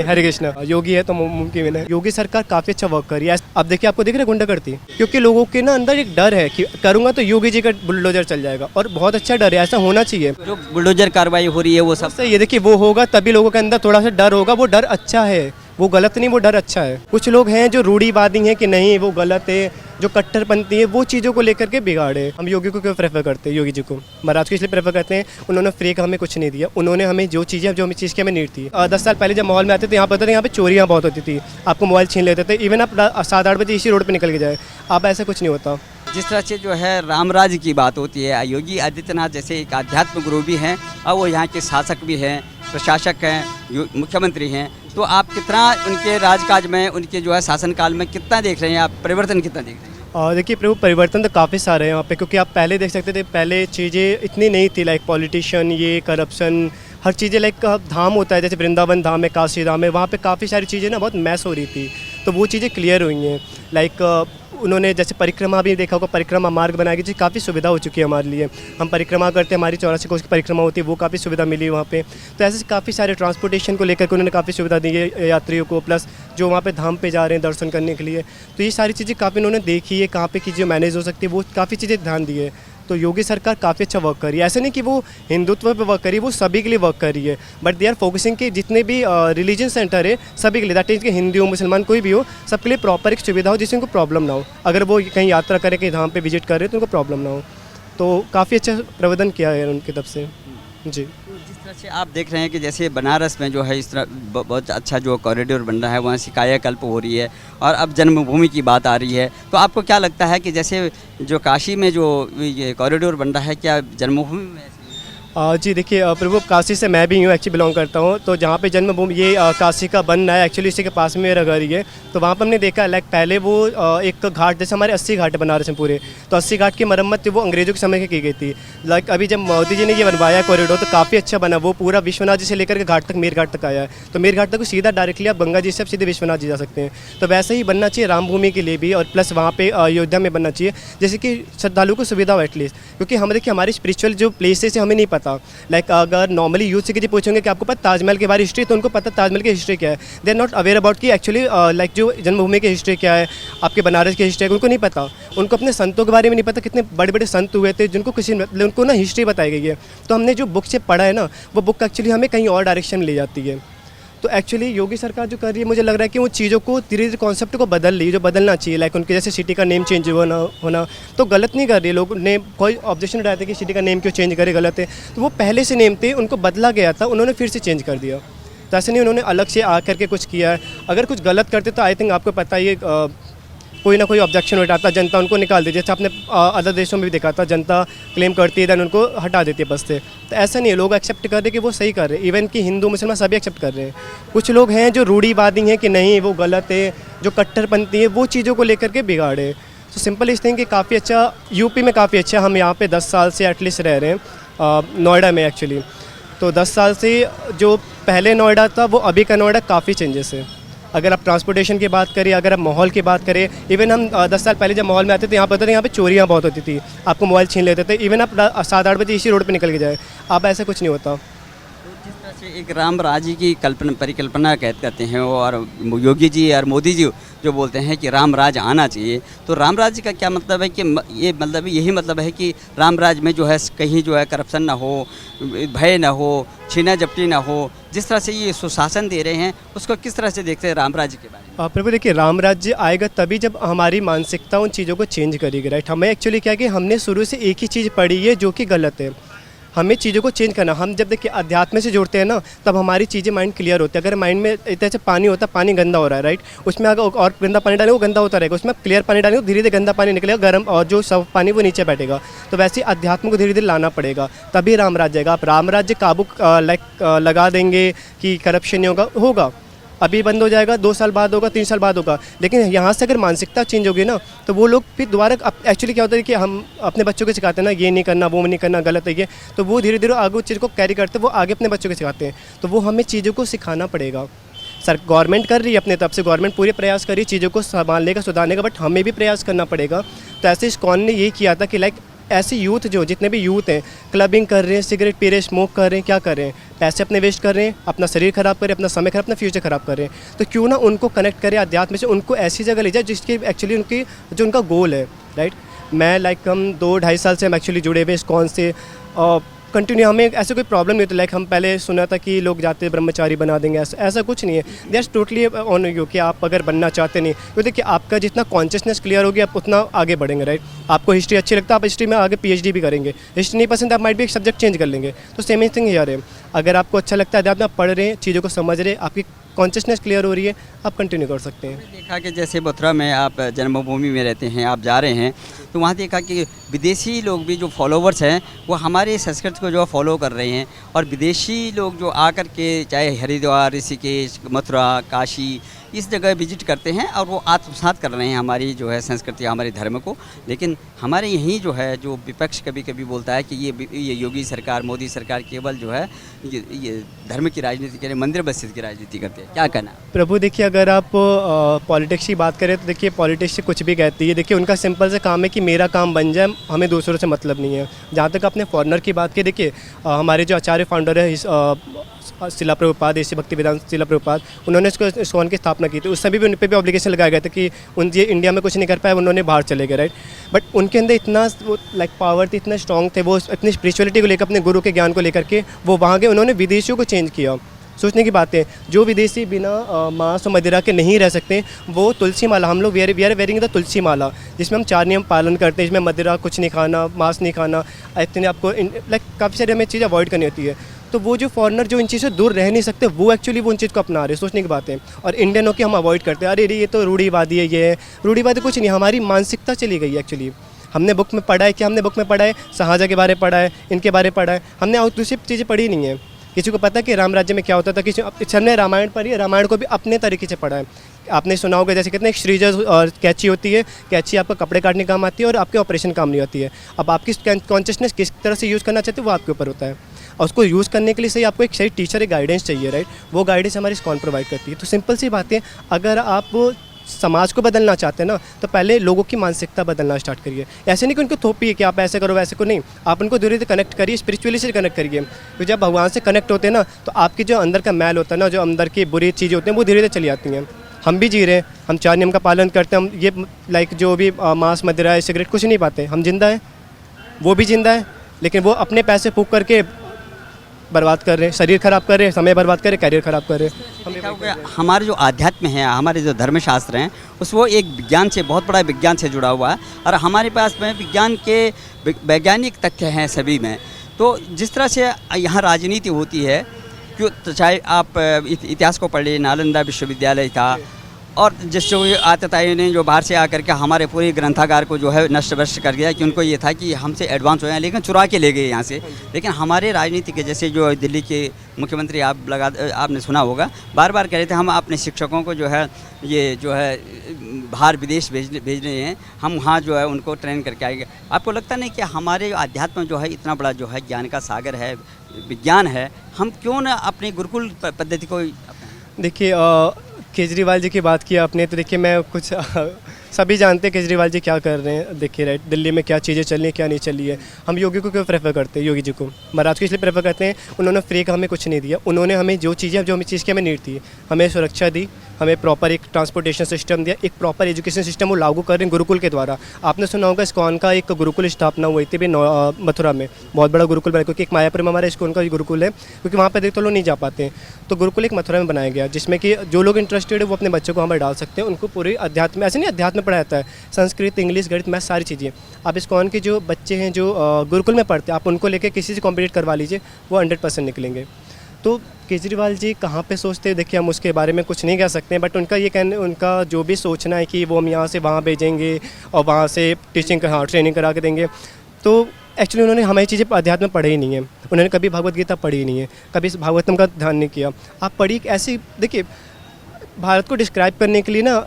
हरे कृष्णा। योगी है तो मुमकिन है। योगी सरकार काफ़ी अच्छा वर्क कर रही है। अब देखिए, आपको दिख रहा है गुंडागर्दी, क्योंकि लोगों के ना अंदर एक डर है कि करूंगा तो योगी जी का बुलडोजर चल जाएगा, और बहुत अच्छा डर है, ऐसा होना चाहिए। जो बुलडोजर कार्रवाई हो रही है वो सब सही है। देखिए, वो होगा तभी लोगों के अंदर थोड़ा सा डर होगा। वो डर अच्छा है, वो गलत नहीं, वो डर अच्छा है। कुछ लोग हैं जो रूढ़ीवादी हैं कि नहीं वो गलत है, जो कट्टरपंथी है, वो चीज़ों को लेकर के बिगाड़े। हम योगी को क्यों प्रेफर करते हैं? योगी जी को, महाराज को इसलिए प्रेफर करते हैं, उन्होंने फ्री का हमें कुछ नहीं दिया। उन्होंने हमें जो चीज़ें, जो हमें चीज़ की हमें नीड थी। 10 साल पहले जब माहौल में आते थे, यहाँ पर यहाँ पे चोरियाँ बहुत होती थी, आपको मोबाइल छीन लेते थे। इवन आप 7-8 बजे इसी रोड पर निकल के जाए, अब ऐसा कुछ नहीं होता। जिस तरह से जो है रामराज की बात होती है, योगी आदित्यनाथ जैसे एक आध्यात्म गुरु भी हैं और वो यहाँ के शासक भी हैं, प्रशासक हैं, मुख्यमंत्री हैं, तो आप कितना उनके राजकाज में, उनके जो है शासनकाल में कितना देख रहे हैं, आप परिवर्तन कितना देख रहे हैं? देखिए प्रभु, परिवर्तन तो काफ़ी सारे हैं यहाँ पे, क्योंकि आप पहले देख सकते थे, पहले चीज़ें इतनी नहीं थी, लाइक पॉलिटिशियन, ये करप्शन, हर चीज़ें, लाइक धाम होता है जैसे वृंदावन धाम है, काशी धाम है, वहाँ पे काफ़ी सारी चीज़ें ना बहुत मैस हो रही थी, तो वो चीज़ें क्लियर हुई हैं। लाइक उन्होंने जैसे परिक्रमा भी देखा होगा, परिक्रमा मार्ग बनाया गया, काफ़ी सुविधा हो चुकी है हमारे लिए। हम परिक्रमा करते हैं, हमारी 84 कोस की परिक्रमा होती है, वो काफ़ी सुविधा मिली वहाँ पे। तो ऐसे काफ़ी सारे ट्रांसपोर्टेशन को लेकर के उन्होंने काफ़ी सुविधा दी है यात्रियों को, प्लस जो वहाँ पे धाम पे जा रहे हैं दर्शन करने के लिए। तो ये सारी चीज़ें काफ़ी उन्होंने देखी है, कहाँ पे चीज़ें मैनेज हो सकती है, वो काफ़ी चीज़ें ध्यान दी है। तो योगी सरकार काफ़ी अच्छा वर्क कर रही है। ऐसा नहीं कि वो हिंदुत्व पे वर्क कर रही है, वो सभी के लिए वर्क कर रही है, बट दे आर फोकसिंग कि जितने भी रिलीजन सेंटर है सभी के लिए, दैट इज कि हिंदू हो, मुसलमान, कोई भी हो, सबके लिए प्रॉपर एक सुविधा हो जिससे उनको प्रॉब्लम ना हो। अगर वो कहीं यात्रा करें, कहीं धाम पे विजिट कर रहे हैं तो उनको प्रॉब्लम ना हो। तो काफ़ी अच्छा प्रबंधन किया है उनकी तरफ से जी। जिस तरह से आप देख रहे हैं कि जैसे बनारस में जो है इस तरह बहुत अच्छा जो कॉरिडोर बन रहा है, वहाँ से कायाकल्प हो रही है और अब जन्मभूमि की बात आ रही है, तो आपको क्या लगता है कि जैसे जो काशी में जो ये कॉरिडोर बन रहा है, क्या जन्मभूमि में जी देखिए प्रभु, काशी से मैं भी यूँ एक्चुअली बिलोंग करता हूँ, तो जहाँ पे जन्मभूमि ये काशी का बन रहा है, एक्चुअली इसी के पास में मेरा घर ही है। तो वहाँ पर हमने देखा, लाइक पहले वो एक घाट, जैसे हमारे 80 घाट है बनारस में पूरे, तो 80 घाट की मरम्मत वो अंग्रेजों के समय की गई थी। लाइक अभी जब मोदी जी ने ये बनवाया कॉरिडोर, तो काफ़ी अच्छा बना, वो पूरा विश्वनाथ जी से लेकर के घाट तक, मेर घाट तक आया है। तो मेर घाट तक को सीधा डायरेक्टली आप गंगा जी से सीधे विश्वनाथ जी जा सकते हैं। तो वैसे ही बनना चाहिए राम भूमि के लिए भी, और प्लस वहाँ पे अयोध्या में बनना चाहिए, जैसे कि श्रद्धालुओं को सुविधा हो एटलीस्ट। क्योंकि हम देखिए, हमारी स्पिरिचुअल जो प्लेसेस है हमें नहीं पता। लाइक अगर नॉर्मली यूथ से किसी पूछेंगे कि आपको पता ताजमहल के बारे में हिस्ट्री, तो उनको पता ताजमहल की हिस्ट्री क्या है, they are not aware about कि एक्चुअली लाइक जो जन्मभूमि की हिस्ट्री क्या है, आपके बनारस की हिस्ट्री है, उनको नहीं पता। उनको अपने संतों के बारे में नहीं पता, कितने बड़े बड़े संत हुए थे जिनको किसी उनको ना हिस्ट्री बताई गई है। तो हमने जो बुक से पढ़ा है ना, वो बुक एक्चुअली हमें कहीं और डायरेक्शन में ले जाती है। तो एक्चुअली योगी सरकार जो कर रही है, मुझे लग रहा है कि वो चीज़ों को धीरे धीरे कॉन्सेप्ट को बदल रही है, जो बदलना चाहिए। लाइक उनके जैसे सिटी का नेम चेंज होना तो गलत नहीं कर रही है। लोग ने कोई ऑब्जेक्शन उठाया था कि सिटी का नेम क्यों चेंज करे, गलत है। तो वो पहले से नेम थे, उनको बदला गया था, उन्होंने फिर से चेंज कर दिया। तो ऐसे नहीं उन्होंने अलग से आ करके कुछ किया है। अगर कुछ गलत करते तो आई थिंक आपको पता ही है, कोई ना कोई ऑब्जेक्शन उठाता, जनता उनको निकाल देती है। जैसे आपने अदर देशों में भी देखा था, जनता क्लेम करती है, देन उनको हटा देती है बस से। तो ऐसा नहीं है, लोग एक्सेप्ट कर रहे हैं कि वो सही कर रहे हैं। इवन कि हिंदू मुसलमान सभी एक्सेप्ट कर रहे हैं। कुछ लोग हैं जो रूढ़ीवादी हैं कि नहीं वो गलत है, जो कट्टरपंथी है, वो चीज़ों को लेकर के बिगाड़े। तो सिंपल इस थिंग कि काफ़ी अच्छा, यूपी में काफ़ी अच्छा, हम यहाँ पर 10 साल से एटलीस्ट रह रहे हैं नोएडा में एक्चुअली। तो 10 साल से जो पहले नोएडा था, वो अभी का नोएडा काफ़ी चेंजेस है। अगर आप ट्रांसपोर्टेशन की बात करें, अगर आप माहौल की बात करें, इवन हम 10 साल पहले जब माहौल में आते थे, यहाँ पे चोरियाँ बहुत होती थी, आपको मोबाइल छीन लेते थे। इवन आप 7-8 बजे इसी रोड पे निकल के जाए, अब ऐसा कुछ नहीं होता। जिस तरह से एक राम राज्य की परिकल्पना करते हैं, और योगी जी और मोदी जी जो बोलते हैं कि राम राज आना चाहिए, तो राम राज्य का क्या मतलब है? कि ये मतलब यही मतलब है कि राम राज्य में जो है कहीं जो है करप्शन ना हो, भय ना हो, छीना झपटी ना हो। जिस तरह से ये सुशासन दे रहे हैं, उसको किस तरह से देखते हैं राम राज्य के बारे में? प्रभु देखिए, राम राज्य आएगा तभी जब हमारी मानसिकता उन चीज़ों को चेंज करेगी, राइट। हमें एक्चुअली क्या है कि हमने शुरू से एक ही चीज़ पढ़ी है जो कि गलत है। हमें चीज़ों को चेंज करना। हम जब देखिए अध्यात्म से जुड़ते हैं ना, तब हमारी चीज़ें माइंड क्लियर होती है। अगर माइंड में इतने से पानी होता है, पानी गंदा हो रहा है, राइट, उसमें अगर और गंदा पानी डालेंगे वो गंदा होता रहेगा। उसमें क्लियर पानी डालेंगे, धीरे धीरे गंदा पानी निकलेगा, गर्म, और जो सब पानी वो नीचे बैठेगा। तो वैसे ही अध्यात्म को धीरे धीरे लाना पड़ेगा, तभी राम राज्य आएगा। आप राम राज्य काबू लगा देंगे कि करप्शन नहीं होगा, अभी बंद हो जाएगा, 2 साल बाद होगा, 3 साल बाद होगा। लेकिन यहाँ से अगर मानसिकता चेंज होगी ना, तो वो लोग फिर दोबारा, एक्चुअली क्या होता है कि हम अपने बच्चों को सिखाते हैं ना, ये नहीं करना, वो नहीं करना, गलत है ये, तो वो धीरे धीरे आगे उस चीज़ को कैरी करते हैं, वो आगे अपने बच्चों को सिखाते हैं। तो वो हमें चीज़ों को सिखाना पड़ेगा। सर गवर्नमेंट कर रही है अपने तरफ से, गवर्नमेंट पूरे प्रयास कर रही है चीज़ों को संभालने का, सुधारने का, बट हमें भी प्रयास करना पड़ेगा। तो ऐसे इस्कॉन ने यही किया था कि लाइक ऐसे यूथ, जो जितने भी यूथ हैं, क्लबिंग कर रहे हैं, सिगरेट पी रहे हैं, स्मोक कर रहे हैं, क्या कर रहे हैं, पैसे अपने वेस्ट कर रहे हैं, अपना शरीर खराब कर रहे हैं, अपना समय खराब, अपना फ्यूचर खराब कर रहे हैं। तो क्यों ना उनको कनेक्ट करें अध्यात्म से, उनको ऐसी जगह ले जाए जिसकी एक्चुअली उनकी जो उनका गोल है, राइट। मैं लाइक हम 2-2.5 साल से हम एक्चुअली जुड़े हुए इस्कॉन से, कंटिन्यू हमें ऐसे कोई प्रॉब्लम नहीं होती। लाइक हम पहले सुना था कि लोग जाते ब्रह्मचारी बना देंगे, ऐसा कुछ नहीं है। दैट्स टोटली ऑन यू कि आप अगर बनना चाहते नहीं, तो देखिए आपका जितना कॉन्शियसनेस क्लियर होगी आप उतना आगे बढ़ेंगे, राइट। आपको हिस्ट्री अच्छी लगता है, आप हिस्ट्री में आगे PhD भी करेंगे। हिस्ट्री नहीं पसंद, आप माइट भी एक सब्जेक्ट चेंज कर लेंगे। तो सेम ही थिंग यार है, अगर आपको अच्छा लगता है, आप पढ़ रहे हैं, चीज़ों को समझ रहे हैं, आपकी कॉन्शियसनेस क्लियर हो रही है, आप कंटिन्यू कर सकते हैं। देखा कि जैसे मथुरा में आप जन्मभूमि में रहते हैं, आप जा रहे हैं, तो वहाँ देखा कि विदेशी लोग भी जो फॉलोवर्स हैं वो हमारे संस्कृति को जो फॉलो कर रहे हैं, और विदेशी लोग जो आकर के चाहे हरिद्वार, ऋषिकेश, मथुरा, काशी इस जगह विजिट करते हैं और वो आत्मसात कर रहे हैं हमारी जो है संस्कृति, हमारे धर्म को। लेकिन हमारे यहीं जो है जो विपक्ष कभी कभी बोलता है कि ये योगी सरकार, मोदी सरकार केवल जो है ये धर्म की राजनीति करे, मंदिर मस्जिद की राजनीति करते हैं। क्या कहना प्रभु? देखिए अगर आप पॉलिटिक्स की बात करें तो देखिए पॉलिटिक्स से कुछ भी कहती है। देखिए उनका सिंपल से काम है कि मेरा काम बन जाए, हमें दूसरों से मतलब नहीं है। जहाँ तक अपने फॉरेनर की बात की, देखिए हमारे जो आचार्य फाउंडर है शिला प्रभुपाद, ऐसी भक्ति वेदांत शिला प्रभुपाद, उन्होंने इसको इस्कॉन की स्थापना की थी। उस समय भी उन पर भी ऑब्लिगेशन लगाया गया था कि ये इंडिया में कुछ नहीं कर पाए, उन्होंने बाहर चले गए, राइट। बट उनके अंदर इतना लाइक पावर थी, इतना स्ट्रॉन्ग थे वो, अपनी स्पिरिचुअलिटी को लेकर, अपने गुरु के ज्ञान को लेकर के वो वहाँ गए। उन्होंने विदेशियों को चेंज किया। सोचने की बात है, जो विदेशी बिना मांस और मदिरा के नहीं रह सकते, वो तुलसी माला, हम लोग वी आर वेयरिंग द तुलसी माला, जिसमें हम 4 नियम पालन करते हैं, जिसमें मदिरा कुछ नहीं खाना, मांस नहीं खाना, इतने आपको लाइक काफ़ी सारी हमें चीज़ अवॉइड करनी होती है। तो वो जो फॉरेनर जो इन चीज़ों से दूर रह नहीं सकते, वो एक्चुअली वो उन चीज़ को अपना रहे। सोचने की बात है। और इंडियनों की हम अवॉइड करते हैं, अरे ये तो रूढ़ीवादी है, ये है रूढ़ीवादी। कुछ नहीं, हमारी मानसिकता चली गई एक्चुअली। हमने बुक में पढ़ा है, क्या हमने बुक में पढ़ा है? शाहजहाँ के बारे में पढ़ा है, इनके बारे में पढ़ा है, हमने और दूसरी चीज़ें पढ़ी नहीं है। किसी को पता है कि राम राज्य में क्या होता था? किसी हमने रामायण पढ़ी है, रामायण को भी अपने तरीके से पढ़ा है। आपने सुना होगा जैसे कितने श्रीजर और कैची होती है, कैची आपका कपड़े काटने काम आती है और आपके ऑपरेशन काम नहीं आती है। अब आपकी कॉन्शियसनेस किस तरह से यूज़ करना चाहते हो वो आपके ऊपर होता है, और उसको यूज़ करने के लिए सही आपको एक सही टीचर, एक गाइडेंस चाहिए, राइट। वो गाइडेंस हमारी इस्कॉन प्रोवाइड करती है। तो सिंपल सी बात है, अगर आप समाज को बदलना चाहते हैं ना, तो पहले लोगों की मानसिकता बदलना स्टार्ट करिए। ऐसे नहीं कि उनको थोपिए कि आप ऐसे करो वैसे को, नहीं, आप उनको धीरे धीरे कनेक्ट करिए, स्पिरिचुअली से कनेक्ट करिए। तो जब भगवान से कनेक्ट होते हैं ना, तो आपकी जो अंदर का मैल होता है ना, जो अंदर की बुरी चीज़ें होती हैं, वो धीरे धीरे चली जाती हैं। हम भी जी रहे हैं, हम 4 नियम का पालन करते हैं, हम ये लाइक जो भी मांस, मदिरा, सिगरेट कुछ नहीं पाते, हम जिंदा हैं, वो भी जिंदा है, लेकिन वो अपने पैसे फूंक करके बर्बाद कर रहे हैं, शरीर खराब कर रहे हैं, समय बर्बाद कर रहे हैं, करियर खराब कर रहे हैं। हमारे जो आध्यात्म है, हमारे जो धर्मशास्त्र हैं, उस वो एक विज्ञान से, बहुत बड़ा विज्ञान से जुड़ा हुआ है, और हमारे पास में विज्ञान के वैज्ञानिक तथ्य हैं सभी में। तो जिस तरह से यहाँ राजनीति होती है, क्यों, तो चाहे आप इतिहास को पढ़ लीजिए, नालंदा विश्वविद्यालय था, और जिस जो आतताइयों ने जो बाहर से आकर के हमारे पूरे ग्रंथागार को जो है नष्ट भ्रष्ट कर दिया, कि उनको ये था कि हमसे एडवांस हो जाए, लेकिन चुरा के ले गए यहाँ से। लेकिन हमारे राजनीति के जैसे जो दिल्ली के मुख्यमंत्री आपने सुना होगा, बार बार कह रहे थे हम अपने शिक्षकों को जो है ये जो है बाहर विदेश भेज रहे हैं, हम वहाँ जो है उनको ट्रेन करके आएंगे। आपको लगता नहीं कि हमारे अध्यात्म जो है इतना बड़ा जो है ज्ञान का सागर है, विज्ञान है, हम क्यों ना अपनी गुरुकुल पद्धति को? देखिए केजरीवाल जी की बात की आपने, तो देखिए मैं कुछ सभी जानते हैं केजरीवाल जी क्या कर रहे हैं। देखिए राइट, दिल्ली में क्या चीज़ें चल रही हैं, क्या नहीं चल रही है। हम योगी को क्यों प्रेफर करते हैं? योगी जी को, महाराज को इसलिए प्रेफर करते हैं, उन्होंने फ्री का हमें कुछ नहीं दिया। उन्होंने हमें जो चीज़ें, जो हमें चीज़ की हमें नीड थी, हमें सुरक्षा दी, हमें प्रॉपर एक ट्रांसपोर्टेशन सिस्टम दिया, एक प्रॉपर एजुकेशन सिस्टम वो लागू कर रहे हैं गुरुकुल के द्वारा। आपने सुना होगा इस्कॉन का एक गुरुकुल स्थापना हुई थी भी मथुरा में, बहुत बड़ा गुरुकुल बना, क्योंकि एक मायापुर में हमारा इस्कॉन का गुरुकुल है, क्योंकि वहाँ पर देख तो लोग नहीं जा पाते हैं। तो गुरुकुल एक मथुरा में बनाया गया, जिसमें कि जो लोग इंटरेस्टेड है वो अपने बच्चों को वहाँ पर डाल सकते हैं। उनको पूरी अध्यात्म, ऐसे नहीं अध्यात्म पढ़ाया जाता है, संस्कृत, इंग्लिश, गणित, मैथ, सारी चीज़ें। आप इस्कॉन के जो बच्चे हैं जो गुरुकुल में पढ़ते हैं, आप उनको लेकर किसी से कॉम्पिटिट करवा लीजिए, वो 100% निकलेंगे। तो केजरीवाल जी कहाँ पे सोचते हैं, देखिए हम उसके बारे में कुछ नहीं कह सकते हैं, बट उनका ये कहने, उनका जो भी सोचना है कि वो हम यहाँ से वहाँ भेजेंगे और वहाँ से ट्रेनिंग करा के देंगे, तो एक्चुअली उन्होंने हमारी चीज़ें अध्यात्म पढ़ी ही नहीं है। उन्होंने कभी भगवत गीता पढ़ी ही नहीं है, कभी इस भागवतम का ध्यान नहीं किया। आप पढ़ी ऐसी, देखिए भारत को डिस्क्राइब करने के लिए ना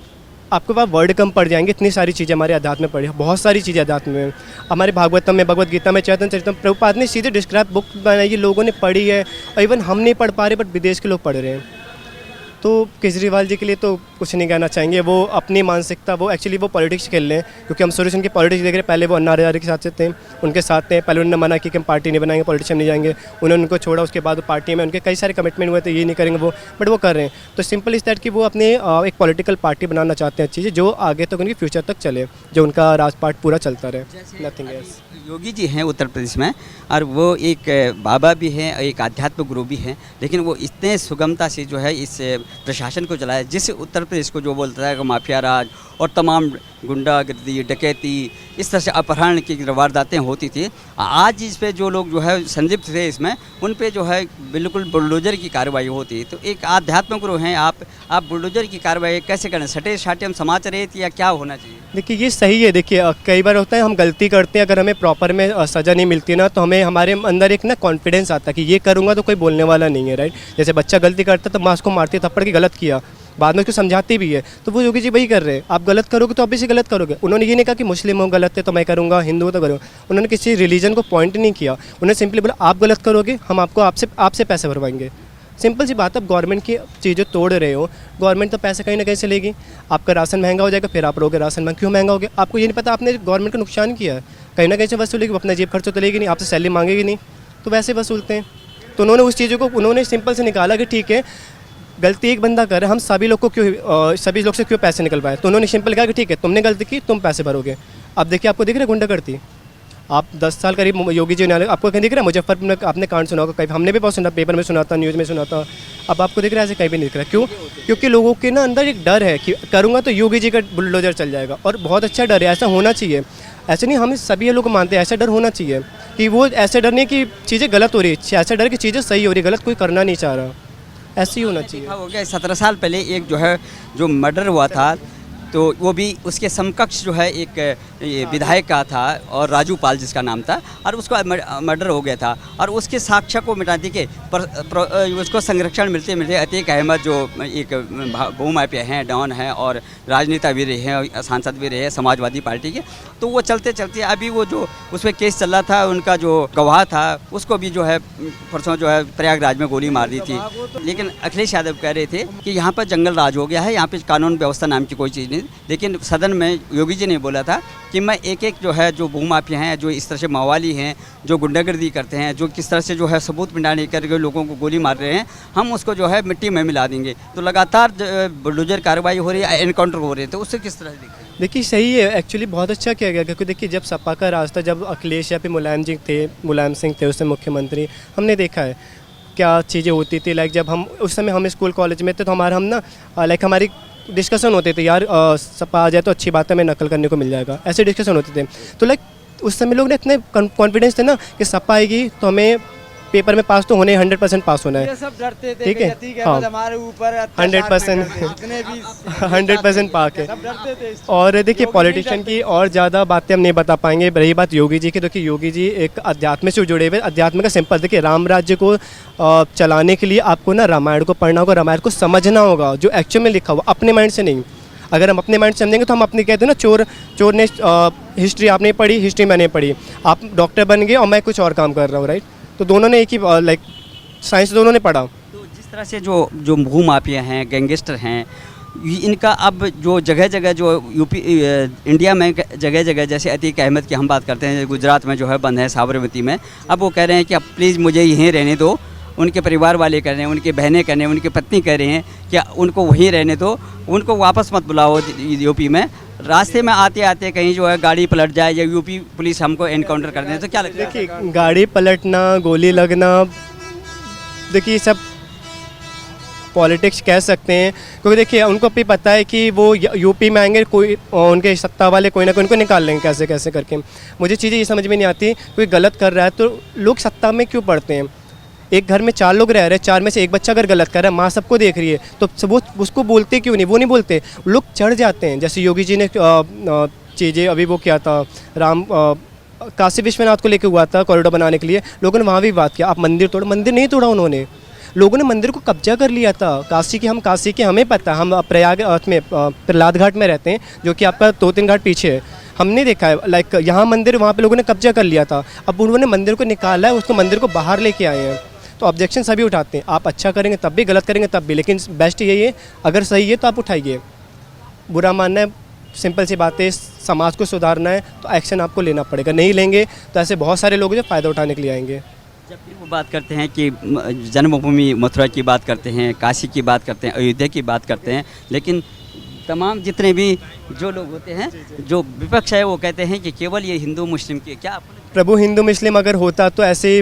आपके पास वर्ड कम पड़ जाएंगे, इतनी सारी चीज़ें हमारे अध्यात्म में पढ़ी, बहुत सारी चीज़ें अध्यात्म में, हमारे भागवतम में, भगवत गीता में, चैतन्य चरितम, प्रभुपाद ने सीधे डिस्क्राइब बुक बनाई है, लोगों ने पढ़ी है, और इवन हम नहीं पढ़ पा रहे बट विदेश के लोग पढ़ रहे हैं। तो केजरीवाल जी के लिए तो कुछ नहीं कहना चाहेंगे। वो अपनी मानसिकता, वो एक्चुअली वो पॉलिटिक्स खेल रहे हैं, क्योंकि हम शुरू से उनकी पॉलिटिक्स देख रहे हैं। पहले वो अन्ना हज़ारे के साथ से थे, उनके साथ थे। पहले उन्होंने मना की कि हम पार्टी नहीं बनाएंगे, पॉलिटिक्स में नहीं जाएंगे। उन्होंने उनको छोड़ा, उसके बाद पार्टी में उनके कई सारे कमिटमेंट हुए थे, ये नहीं करेंगे वो, बट वो कर रहे हैं। तो सिंपल इस दैट कि वो अपने एक पॉलिटिकल पार्टी बनाना चाहते हैं अच्छी, जो आगे तक उनकी फ्यूचर तक चले, जो उनका राजपाट पूरा चलता रहे, नथिंग एल्स। योगी जी हैं उत्तर प्रदेश में, और वो एक बाबा भी हैं, एक आध्यात्म गुरु भी हैं, लेकिन वो इतने सुगमता से जो है इस प्रशासन को चलाया, जिस उत्तर प्रदेश को जो बोलता है कि माफिया राज और तमाम गुंडागर्दी, डकैती, इस तरह से अपहरण की वारदातें होती थी। आज इस पे जो लोग जो है संलिप्त थे इसमें, उन पे जो है बिल्कुल बुलडोजर की कार्रवाई होती है। तो एक आध्यात्म गुरु हैं आप बुलडोजर की कार्रवाई कैसे करें? सटे साटे हम समाज रहे थे या क्या होना चाहिए? देखिए ये सही है। देखिए कई बार होता है हम गलती करते हैं, अगर हमें प्रॉपर में सज़ा नहीं मिलती ना, तो हमें हमारे अंदर एक ना कॉन्फिडेंस आता है कि ये करूँगा तो कोई बोलने वाला नहीं है, राइट। जैसे बच्चा गलती करता है तो माँ उसको मारती है थप्पड़ की, गलत किया, बाद में उसको समझाती भी है। तो वो योगी जी वही कर रहे हैं। आप गलत करोगे तो ऑब्वियसली गलत करोगे। उन्होंने ये नहीं कहा कि मुस्लिम हो गलत है तो मैं करूँगा, हिंदू हो तो करूँगा। उन्होंने किसी रिलीजन को पॉइंट नहीं किया। उन्होंने सिंपली बोला आप गलत करोगे, हम आपको आपसे पैसे भरवाएंगे। सिंपल सी बात है। आप गवर्नमेंट की चीज़ें तोड़ रहे हो, गवर्नमेंट तो पैसे कहीं ना कहीं से लेगी। आपका राशन महंगा हो जाएगा, फिर आप रहोगे राशन महंगा, क्यों महंगा हो गया? आपको ये नहीं पता आपने गवर्नमेंट को नुकसान किया है। कहीं ना कहीं से वसूलेगी, अपना जेब खर्च तो लेगी नहीं, आपसे सैलरी मांगेगी नहीं, तो वैसे वसूलते हैं। तो उन्होंने उस चीज़ों को उन्होंने सिंपल से निकाला कि ठीक है गलती एक बंदा कर रहा है, हम सभी लोग को क्यों सभी लोग से क्यों पैसे निकलवाए। तो उन्होंने सिंपल कहा कि ठीक है तुमने गलती की, तुम पैसे भरोगे। अब देखिए आपको दिख रहा है गुंडागर्दी। आप 10 साल करीब योगी जी ने, आपको कहीं दिख रहा है मुजफ्फरपुर में आपने कांड सुना होगा, कहीं हमने भी बहुत सुना, पेपर में सुना था, न्यूज़ में सुना था। अब आपको दिख रहा है ऐसे कहीं भी नहीं दिख रहा। क्यों? क्योंकि लोगों के ना अंदर एक डर है कि करूँगा तो योगी जी का बुलडोजर चल जाएगा। और बहुत अच्छा डर है, ऐसा होना चाहिए। ऐसे नहीं, हम सभी लोग मानते हैं ऐसा डर होना चाहिए कि वो ऐसा डर नहीं कि चीज़ें गलत हो रही है, ऐसा डर कि चीज़ें सही हो रही है, गलत कोई करना नहीं चाह रहा। ऐसे ही होना चाहिए। हो गया 17 साल पहले एक जो है जो मर्डर हुआ था, तो वो भी उसके समकक्ष जो है एक विधायक का था, और राजू पाल जिसका नाम था, और उसका मर्डर हो गया था। और उसके साक्ष्य को मिटाने के उसको संरक्षण मिलते मिलते अतीक अहमद जो एक भूमाफिया हैं, डॉन हैं, और राजनेता भी रहे हैं, सांसद भी रहे हैं समाजवादी पार्टी के, तो वो चलते चलते अभी वो जो उस पर केस चल रहा था, उनका जो गवाह था उसको भी जो है परसों जो है प्रयागराज में गोली मार दी थी। लेकिन अखिलेश यादव कह रहे थे कि यहाँ पर जंगल राज हो गया है, यहाँ पर कानून व्यवस्था नाम की कोई चीज़ नहीं। लेकिन सदन में योगी जी ने बोला था कि मैं एक एक जो है जो भूमाफिया हैं, जो इस तरह से मावाली हैं, जो गुंडागर्दी करते हैं, जो किस तरह से जो है सबूत मिटाने करके लोगों को गोली मार रहे हैं, हम उसको जो है मिट्टी में मिला देंगे। तो लगातार बुलडोजर कार्रवाई हो रही है, एनकाउंटर हो रहे हैं, तो उससे किस तरह से दिख रहा है? देखिए सही है, एक्चुअली बहुत अच्छा किया गया। क्योंकि देखिए जब सपा का राज था, जब अखिलेश या फिर मुलायम सिंह थे उससे मुख्यमंत्री, हमने देखा है क्या चीज़ें होती थी। लाइक जब हम उस समय हम स्कूल कॉलेज में थे तो हमारी डिस्कशन होते थे, यार सपा आ जाए तो अच्छी बात है, हमें नकल करने को मिल जाएगा, ऐसे डिस्कशन होते थे। तो लाइक उस समय लोग ने इतने कॉन्फिडेंस थे ना कि सपा आएगी तो हमें पेपर में पास तो होने 100% पास होना है। सब डरते थे, ठीक है, हाँ, हमारे ऊपर 100% पाक है। और देखिए पॉलिटिशियन की और ज़्यादा बातें हम नहीं बता पाएंगे। रही बात योगी जी की, तो कि योगी जी एक अध्यात्म से जुड़े हुए, अध्यात्म का सिंपल देखिए, राम राज्य को चलाने के लिए आपको ना रामायण को पढ़ना होगा, रामायण को समझना होगा, जो एक्चुअल में लिखा हुआ, अपने माइंड से नहीं। अगर हम अपने माइंड से समझेंगे तो हम अपने कहते हैं ना, चोर ने हिस्ट्री आपने पढ़ी, हिस्ट्री मैंने पढ़ी, आप डॉक्टर बन गए और मैं कुछ और काम कर रहा हूँ, राइट। तो दोनों ने एक ही लाइक साइंस दोनों ने पढ़ा। तो जिस तरह से जो भूमाफिया हैं, गैंगस्टर हैं, इनका अब जो जगह जगह जो यूपी इंडिया में जगह जगह, जैसे अतीक अहमद की हम बात करते हैं, गुजरात में जो है बंद है साबरमती में, अब वो कह रहे हैं कि अब प्लीज़ मुझे यहीं रहने दो। उनके परिवार वाले कह रहे हैं, उनकी बहनें कह रहे हैं, उनकी पत्नी कह रहे हैं कि उनको वहीं रहने दो, उनको वापस मत बुलाओ यूपी में। रास्ते में आते आते कहीं जो है गाड़ी पलट जाए या यूपी पुलिस हमको एनकाउंटर कर दे, तो क्या लगता है? देखिए गाड़ी पलटना, गोली लगना, देखिए सब पॉलिटिक्स कह सकते हैं। क्योंकि देखिए उनको भी पता है कि वो यूपी में आएंगे, कोई उनके सत्ता वाले कोई ना कोई उनको निकाल लेंगे कैसे कैसे करके। मुझे चीज़ें ये समझ में नहीं आती, कोई गलत कर रहा है तो लोग सत्ता में क्यों पड़ते हैं? एक घर में 4 लोग रह रहे हैं, 4 में से एक बच्चा अगर गलत कर रहा है, माँ सबको देख रही है, तो वो उसको बोलते क्यों नहीं? वो नहीं बोलते, लोग चढ़ जाते हैं। जैसे योगी जी ने चीज़ें अभी वो किया था, काशी विश्वनाथ को लेकर हुआ था कॉरिडोर बनाने के लिए, लोगों ने वहाँ भी बात किया, आप मंदिर तोड़ो। मंदिर नहीं तोड़ा उन्होंने, लोगों ने मंदिर को कब्जा कर लिया था। काशी के हमें पता, हम प्रयाग में प्रहलाद घाट में रहते हैं, जो कि आपका 2-3 घाट पीछे है। हमने देखा है लाइक यहाँ मंदिर, वहाँ पे लोगों ने कब्जा कर लिया था। अब उन्होंने मंदिर को निकाला है, उसको मंदिर को बाहर लेके आए हैं। तो ऑब्जेक्शन सभी उठाते हैं, आप अच्छा करेंगे तब भी, गलत करेंगे तब भी, लेकिन बेस्ट यही है अगर सही है तो आप उठाइए, बुरा मानना है, सिंपल सी बात है, समाज को सुधारना है तो एक्शन आपको लेना पड़ेगा, नहीं लेंगे तो ऐसे बहुत सारे लोग जो फ़ायदा उठाने के लिए आएंगे। जब भी वो बात करते हैं कि जन्मभूमि मथुरा की बात करते हैं, काशी की बात करते हैं, अयोध्या की बात करते हैं, लेकिन तमाम जितने भी जो लोग होते हैं, जो विपक्ष है, वो कहते हैं कि केवल ये हिंदू मुस्लिम की, क्या आपको प्रभु हिंदू मुस्लिम अगर होता तो ऐसे,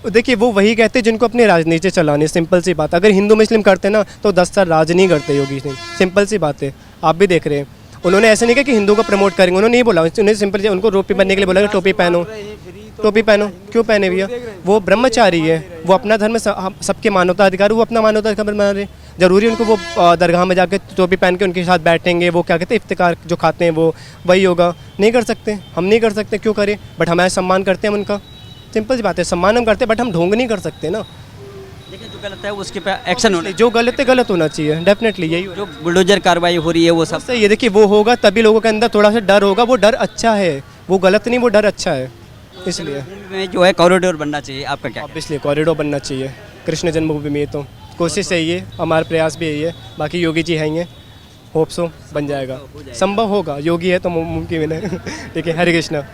देखिए वो वही कहते हैं जिनको अपनी राजनीति चलानी, सिंपल सी बात। अगर हिंदू मुस्लिम करते ना तो 10 साल राज नहीं करते योगी सिंह, सिंपल सी बात है, आप भी देख रहे हैं। उन्होंने ऐसे नहीं कहा कि हिंदू को प्रमोट करेंगे, उन्होंने नहीं बोला, उन्हें सिंपल उनको टोपी पहनने के लिए बोला कि टोपी पहनो, टोपी पहनो, क्यों पहने भैया, वो ब्रह्मचारी है, वो अपना धर्म सबके मानवता अधिकार, वो अपना मानवता अधिकार बना रहे, जरूरी उनको वो दरगाह में जाके टोपी पहन के उनके साथ बैठेंगे, वो क्या कहते हैं इफ्तिकार जो खाते हैं वो वही होगा, नहीं कर सकते, हम नहीं कर सकते, क्यों करें, बट हमारा सम्मान करते हैं हम उनका, सिंपल सी बात है, सम्मान हम करते हैं बट हम ढोंग नहीं कर सकते ना, लेकिन जो गलत है उसके पे एक्शन होना, जो गलत है गलत होना चाहिए, डेफिनेटली यही जो बुलडोजर कार्रवाई हो रही है वो सब सही है। देखिए वो होगा तभी लोगों के अंदर थोड़ा सा डर होगा, वो डर अच्छा है, वो गलत नहीं, वो डर अच्छा है, इसलिए में जो है कॉरिडोर बनना चाहिए, आपका क्या? ऑब्वियसली कॉरिडोर बनना चाहिए कृष्ण जन्मभूमि में, तो कोशिश यही है, हमारा प्रयास भी यही है, बाकी योगी जी हैं ये, होप सो बन जाएगा, संभव होगा, योगी है तो मुमकिन है। ठीक है, हरे कृष्णा।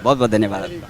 बहुत बहुत धन्यवाद।